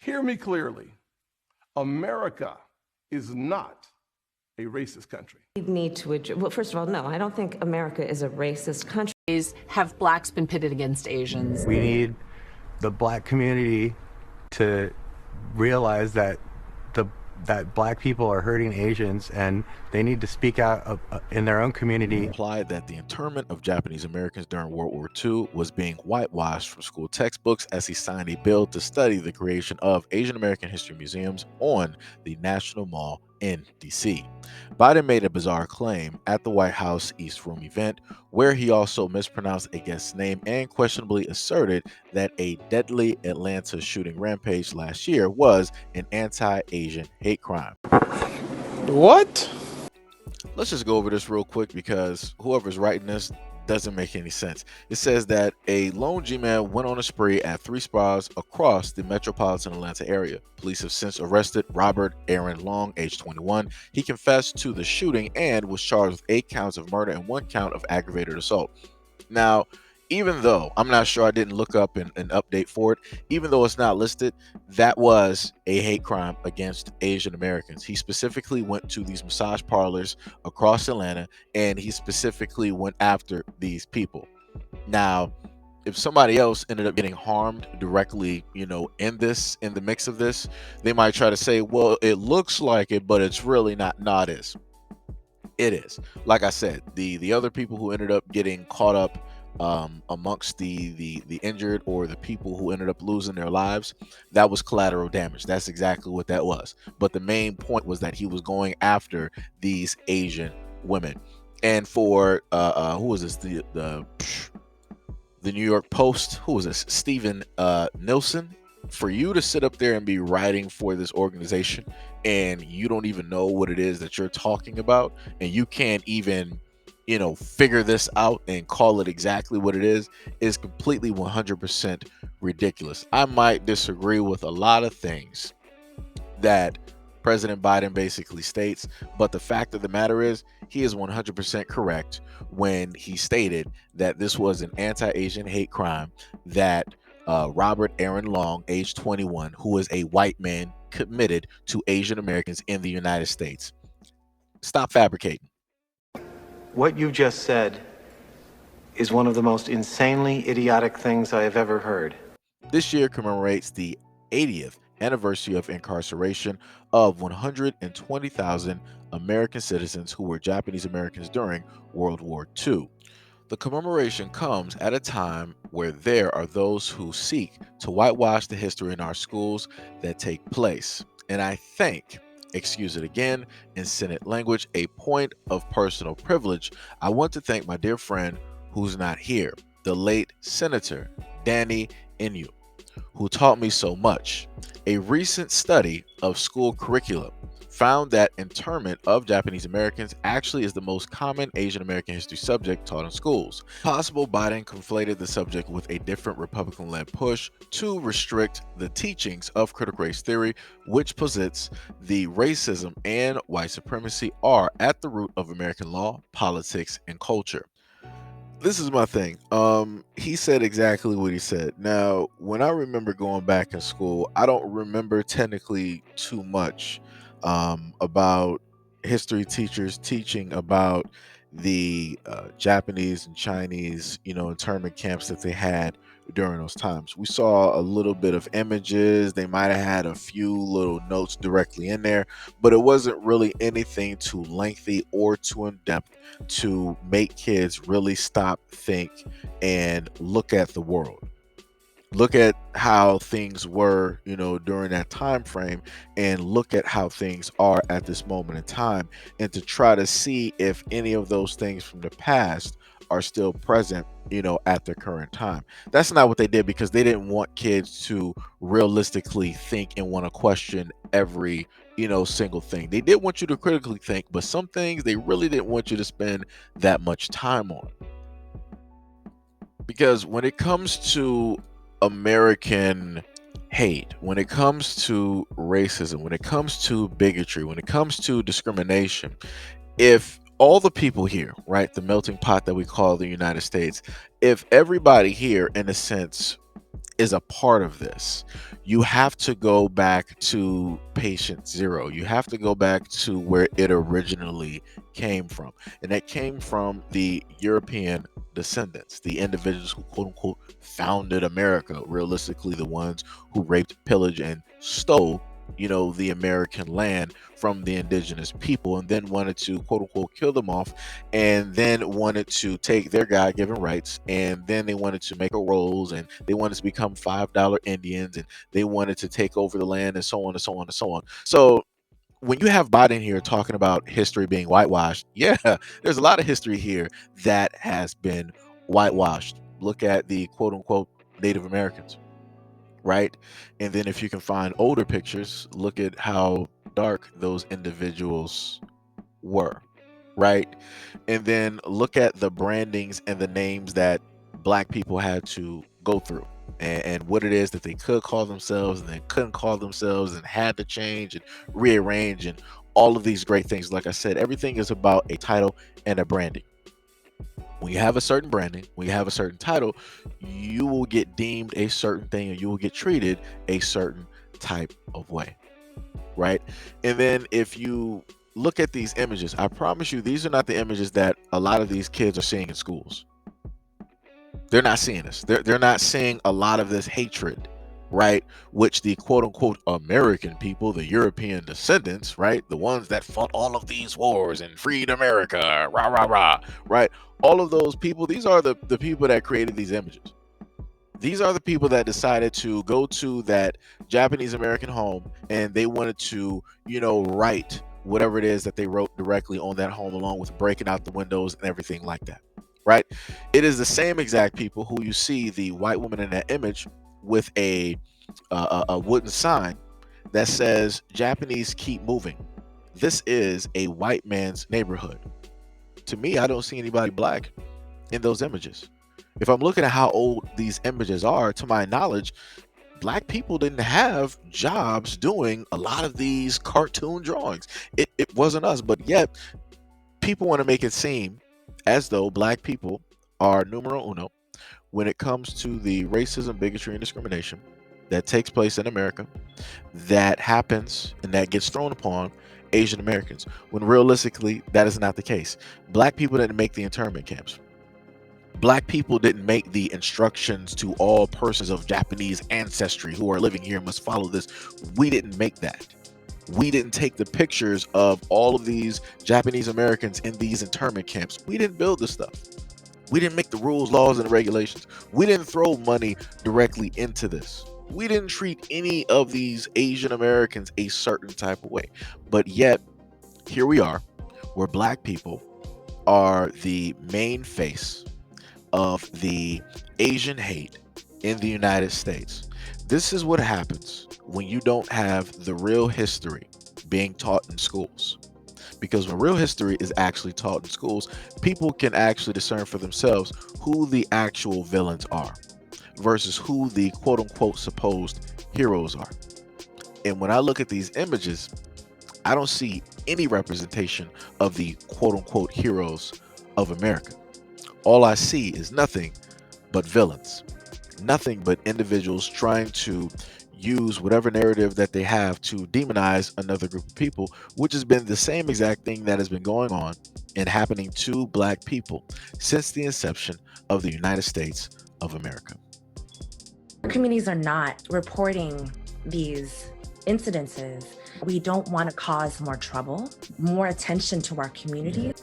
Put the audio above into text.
Hear me clearly. America is not a racist country. We need to address, well, first of all, no, I don't think America is a racist country. Have blacks been pitted against Asians? We need the black community to realize that that black people are hurting Asians, and they need to speak out in their own community. Implied that the internment of Japanese Americans during World War II was being whitewashed from school textbooks as he signed a bill to study the creation of Asian American history museums on the National Mall in DC. Biden made a bizarre claim at the White House East Room event, where he also mispronounced a guest's name and questionably asserted that a deadly Atlanta shooting rampage last year was an anti-Asian hate crime. What? Let's just go over this real quick because whoever's writing this doesn't make any sense. It says that a lone G-man went on a spree at 3 spas across the metropolitan Atlanta area. Police have since arrested Robert Aaron Long, age 21. He confessed to the shooting and was charged with 8 counts of murder and 1 count of aggravated assault. Now, even though I'm not sure, I didn't look up an update for it, even though it's not listed, that was a hate crime against Asian Americans. He specifically went to these massage parlors across Atlanta, and he specifically went after these people. Now, if somebody else ended up getting harmed directly, in the mix of this, they might try to say, well, it looks like it, but it's really not. Not is. It is. Like I said, the other people who ended up getting caught up amongst the injured or the people who ended up losing their lives, that was collateral damage. That's exactly what that was. But the main point was that he was going after these Asian women. And for who was this, the New York Post, who was this, Stephen Nilsson, for you to sit up there and be writing for this organization and you don't even know what it is that you're talking about, and you can't even figure this out and call it exactly what it is completely 100% ridiculous. I might disagree with a lot of things that President Biden basically states, but the fact of the matter is he is 100% correct when he stated that this was an anti-Asian hate crime that Robert Aaron Long, age 21, who is a white man, committed to Asian Americans in the United States. Stop fabricating. What you just said is one of the most insanely idiotic things I have ever heard. This year commemorates the 80th anniversary of incarceration of 120,000 American citizens who were Japanese Americans during World War II. The commemoration comes at a time where there are those who seek to whitewash the history in our schools that take place. And I think, excuse it again, in Senate language, a point of personal privilege, I want to thank my dear friend who's not here, the late Senator Danny Inu, who taught me so much. A recent study of school curriculum found that internment of Japanese Americans actually is the most common Asian American history subject taught in schools. Possible Biden conflated the subject with a different Republican-led push to restrict the teachings of critical race theory, which posits the racism and white supremacy are at the root of American law, politics, and culture. This is my thing. He said exactly what he said. Now, when I remember going back in school, I don't remember technically too much about history teachers teaching about the Japanese and Chinese, internment camps that they had during those times. We saw a little bit of images. They might have had a few little notes directly in there, but it wasn't really anything too lengthy or too in-depth to make kids really stop, think, and look at the world. Look at how things were, during that time frame, and look at how things are at this moment in time, and to try to see if any of those things from the past are still present, at the current time. That's not what they did, because they didn't want kids to realistically think and want to question every, single thing. They did want you to critically think, but some things they really didn't want you to spend that much time on. Because when it comes to American hate, when it comes to racism, when it comes to bigotry, when it comes to discrimination, if all the people here, right, the melting pot that we call the United States, if everybody here, in a sense, is a part of this. You have to go back to patient zero. You have to go back to where it originally came from. And that came from the European descendants, the individuals who quote unquote founded America, realistically the ones who raped, pillaged, and stole, the American land from the indigenous people, and then wanted to quote unquote kill them off, and then wanted to take their God-given rights, and then they wanted to make a rolls, and they wanted to become $5 Indians, and they wanted to take over the land, and so on and so on and so on. So when you have Biden here talking about history being whitewashed, yeah, there's a lot of history here that has been whitewashed. Look at the quote unquote Native Americans, right? And then if you can find older pictures, look at how dark those individuals were, right? And then look at the brandings and the names that Black people had to go through, and what it is that they could call themselves and they couldn't call themselves and had to change and rearrange and all of these great things. Like I said, everything is about a title and a branding. When you have a certain branding, when you have a certain title, you will get deemed a certain thing and you will get treated a certain type of way, right? And then if you look at these images, I promise you, these are not the images that a lot of these kids are seeing in schools. They're not seeing this. They're not seeing a lot of this hatred, right? Which the quote unquote American people, the European descendants, right? The ones that fought all of these wars and freed America, rah, rah, rah, right? All of those people, these are the people that created these images. These are the people that decided to go to that Japanese American home and they wanted to, write whatever it is that they wrote directly on that home, along with breaking out the windows and everything like that, right? It is the same exact people who you see the white woman in that image with a wooden sign that says Japanese keep moving. This is a white man's neighborhood. To me, I don't see anybody Black in those images. If I'm looking at how old these images are, to my knowledge, Black people didn't have jobs doing a lot of these cartoon drawings. It wasn't us, but yet people want to make it seem as though Black people are numero uno when it comes to the racism, bigotry, and discrimination that takes place in America, that happens and that gets thrown upon Asian Americans, when realistically that is not the case. Black people didn't make the internment camps. Black people didn't make the instructions to all persons of Japanese ancestry who are living here must follow this. We didn't make that. We didn't take the pictures of all of these Japanese Americans in these internment camps. We didn't build this stuff. We didn't make the rules, laws, and regulations. We didn't throw money directly into this. We didn't treat any of these Asian Americans a certain type of way. But yet, here we are, where Black people are the main face of the Asian hate in the United States. This is what happens when you don't have the real history being taught in schools. Because when real history is actually taught in schools, people can actually discern for themselves who the actual villains are versus who the quote unquote supposed heroes are. And when I look at these images, I don't see any representation of the quote unquote heroes of America. All I see is nothing but villains, nothing but individuals trying to use whatever narrative that they have to demonize another group of people, which has been the same exact thing that has been going on and happening to Black people since the inception of the United States of America. Communities are not reporting these incidences. We don't want to cause more trouble, more attention to our communities.